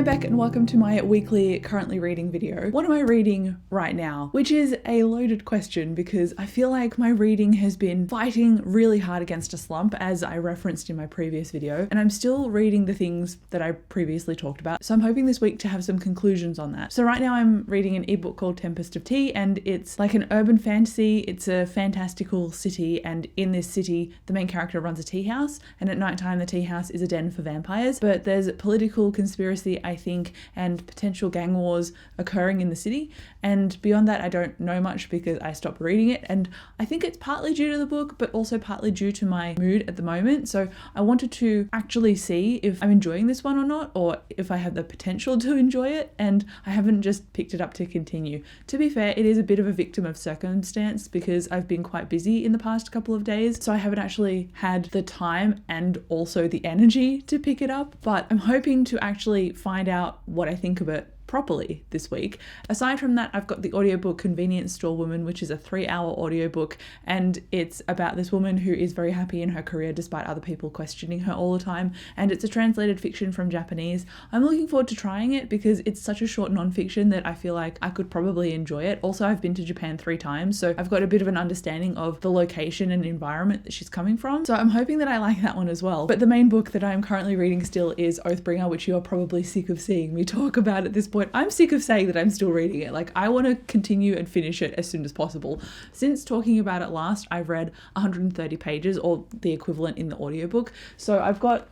I'm Beck and welcome to my weekly currently reading video. What am I reading right now? Which is a loaded question because I feel like my reading has been fighting really hard against a slump, as I referenced in my previous video, and I'm still reading the things that I previously talked about. So I'm hoping this week to have some conclusions on that. So right now I'm reading an ebook called Tempest of Tea, and it's like an urban fantasy. It's a fantastical city, and in this city the main character runs a tea house, and at nighttime the tea house is a den for vampires. But there's political conspiracy, I think, and potential gang wars occurring in the city, and beyond that I don't know much because I stopped reading it, and I think it's partly due to the book but also partly due to my mood at the moment. So I wanted to actually see if I'm enjoying this one or not, or if I have the potential to enjoy it, and I haven't just picked it up to continue. To be fair, it is a bit of a victim of circumstance because I've been quite busy in the past couple of days, so I haven't actually had the time and also the energy to pick it up, but I'm hoping to actually find out what I think of it properly this week. Aside from that, I've got the audiobook Convenience Store Woman, which is a 3-hour audiobook, and it's about this woman who is very happy in her career despite other people questioning her all the time, and it's a translated fiction from Japanese. I'm looking forward to trying it because it's such a short non-fiction that I feel like I could probably enjoy it. Also, I've been to Japan 3 times, so I've got a bit of an understanding of the location and environment that she's coming from, so I'm hoping that I like that one as well. But the main book that I'm currently reading still is Oathbringer, which you're probably sick of seeing me talk about at this point. I'm sick of saying that I'm still reading it. Like, I want to continue and finish it as soon as possible. Since talking about it last, I've read 130 pages, or the equivalent in the audiobook. So I've got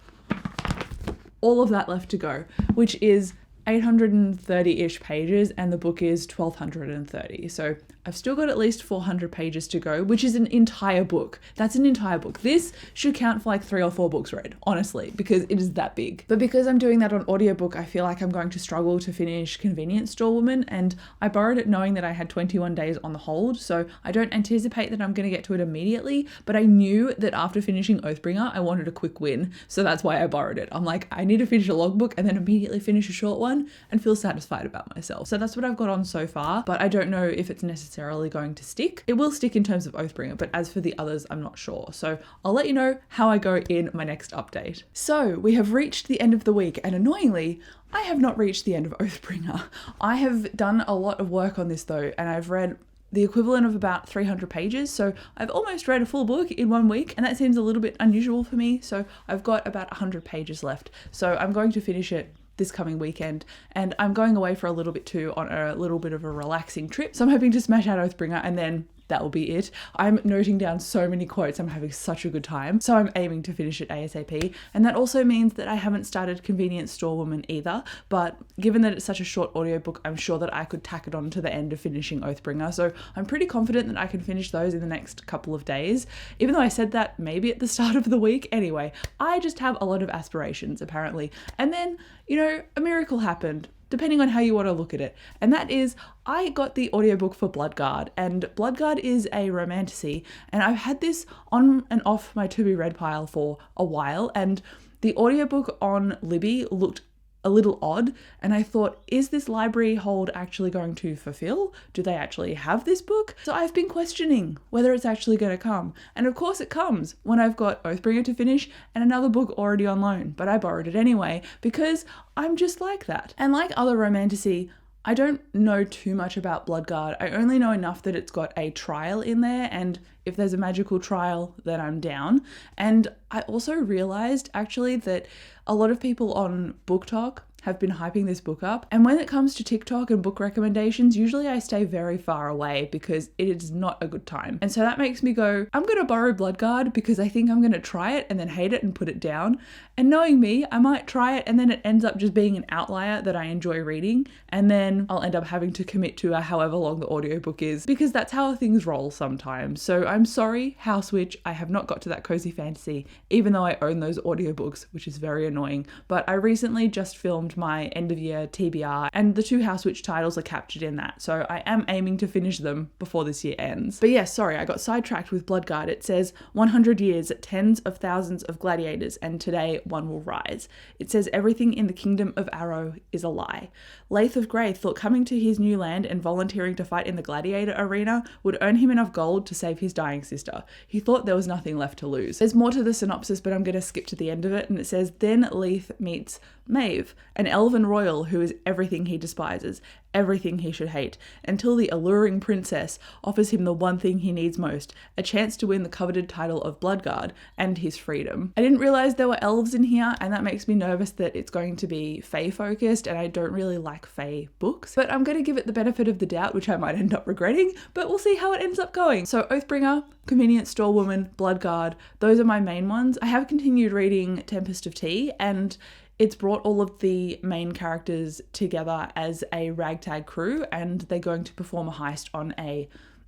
all of that left to go, which is 830-ish pages, and the book is 1230. So I've still got at least 400 pages to go, which is an entire book. That's an entire book. This should count for like 3 or 4 books read, honestly, because it is that big. But because I'm doing that on audiobook, I feel like I'm going to struggle to finish Convenience Store Woman, and I borrowed it knowing that I had 21 days on the hold, so I don't anticipate that I'm going to get to it immediately, but I knew that after finishing Oathbringer, I wanted a quick win, so that's why I borrowed it. I'm like, I need to finish a logbook and then immediately finish a short one and feel satisfied about myself. So that's what I've got on so far, but I don't know if it's necessarily going to stick. It will stick in terms of Oathbringer, but as for the others, I'm not sure. So I'll let you know how I go in my next update. So we have reached the end of the week, and annoyingly, I have not reached the end of Oathbringer. I have done a lot of work on this though, and I've read the equivalent of about 300 pages. So I've almost read a full book in 1 week, and that seems a little bit unusual for me. So I've got about 100 pages left. So I'm going to finish it this coming weekend, and I'm going away for a little bit too on a little bit of a relaxing trip. So I'm hoping to smash out Oathbringer and then that will be it. I'm noting down so many quotes. I'm having such a good time. So I'm aiming to finish it ASAP. And that also means that I haven't started Convenience Store Woman either. But given that it's such a short audiobook, I'm sure that I could tack it on to the end of finishing Oathbringer. So I'm pretty confident that I can finish those in the next couple of days. Even though I said that maybe at the start of the week. Anyway, I just have a lot of aspirations apparently. And then, you know, a miracle happened, depending on how you want to look at it. And that is, I got the audiobook for Bloodguard, and Bloodguard is a romantasy, and I've had this on and off my to be read pile for a while, and the audiobook on Libby looked a little odd, and I thought, is this library hold actually going to fulfill? Do they actually have this book? So I've been questioning whether it's actually going to come, and of course it comes when I've got Oathbringer to finish and another book already on loan, but I borrowed it anyway because I'm just like that. And like other romantasy, I don't know too much about Bloodguard. I only know enough that it's got a trial in there, and if there's a magical trial, then I'm down. And I also realized actually that a lot of people on BookTok have been hyping this book up, and when it comes to TikTok and book recommendations, usually I stay very far away because it is not a good time. And so that makes me go, I'm gonna borrow Bloodguard because I think I'm gonna try it and then hate it and put it down. And knowing me, I might try it and then it ends up just being an outlier that I enjoy reading, and then I'll end up having to commit to however long the audiobook is, because that's how things roll sometimes. So I'm sorry, House Witch, I have not got to that cozy fantasy, even though I own those audiobooks, which is very annoying. But I recently just filmed my end of year TBR, and the 2 House Witch titles are captured in that, so I am aiming to finish them before this year ends. But yes, sorry, I got sidetracked with Bloodguard. It says 100 years, tens of thousands of gladiators, and today one will rise. It says everything in the kingdom of Arrow is a lie. Laith of Grey thought coming to his new land and volunteering to fight in the gladiator arena would earn him enough gold to save his dying sister. He thought there was nothing left to lose. There's more to the synopsis, but I'm going to skip to the end of it, and it says, then Leith meets Maeve, an elven royal who is everything he despises, everything he should hate, until the alluring princess offers him the one thing he needs most, a chance to win the coveted title of Bloodguard and his freedom. I didn't realize there were elves in here, and that makes me nervous that it's going to be fae focused, and I don't really like fae books, but I'm going to give it the benefit of the doubt, which I might end up regretting, but we'll see how it ends up going. So Oathbringer, Convenience Store Woman, Bloodguard, those are my main ones. I have continued reading Tempest of Tea, and it's brought all of the main characters together as a ragtag crew, and they're going to perform a heist on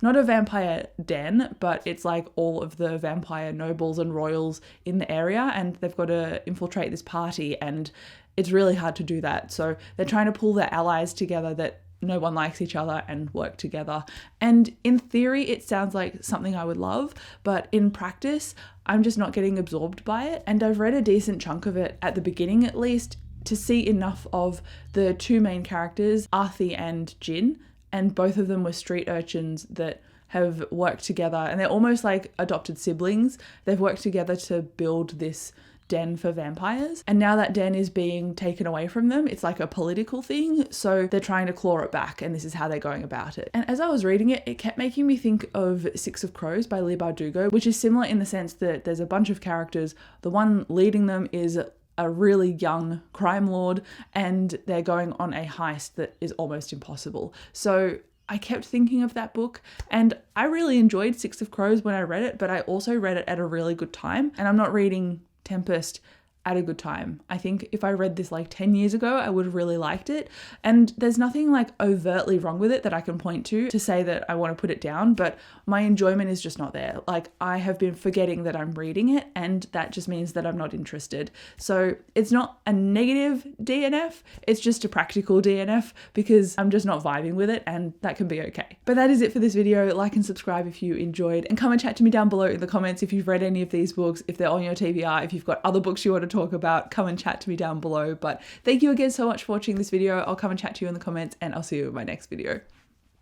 not a vampire den, but it's like all of the vampire nobles and royals in the area, and they've got to infiltrate this party, and it's really hard to do that. So they're trying to pull their allies together that no one likes each other and work together. And in theory, it sounds like something I would love, but in practice, I'm just not getting absorbed by it. And I've read a decent chunk of it at the beginning, at least, to see enough of the two main characters, Arthi and Jin, and both of them were street urchins that have worked together, and they're almost like adopted siblings. They've worked together to build this den for vampires, and now that den is being taken away from them. It's like a political thing, so they're trying to claw it back, and this is how they're going about it. And as I was reading it, it kept making me think of Six of Crows by Leigh Bardugo, which is similar in the sense that there's a bunch of characters. The one leading them is a really young crime lord, and they're going on a heist that is almost impossible. So I kept thinking of that book, and I really enjoyed Six of Crows when I read it, but I also read it at a really good time, and I'm not reading Tempest at a good time. I think if I read this like 10 years ago, I would have really liked it. And there's nothing like overtly wrong with it that I can point to say that I want to put it down, but my enjoyment is just not there. Like, I have been forgetting that I'm reading it, and that just means that I'm not interested. So it's not a negative DNF, it's just a practical DNF because I'm just not vibing with it, and that can be okay. But that is it for this video. Like and subscribe if you enjoyed, and come and chat to me down below in the comments if you've read any of these books, if they're on your TBR, if you've got other books you want to talk about, come and chat to me down below. But thank you again so much for watching this video. I'll come and chat to you in the comments, and I'll see you in my next video.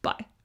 Bye.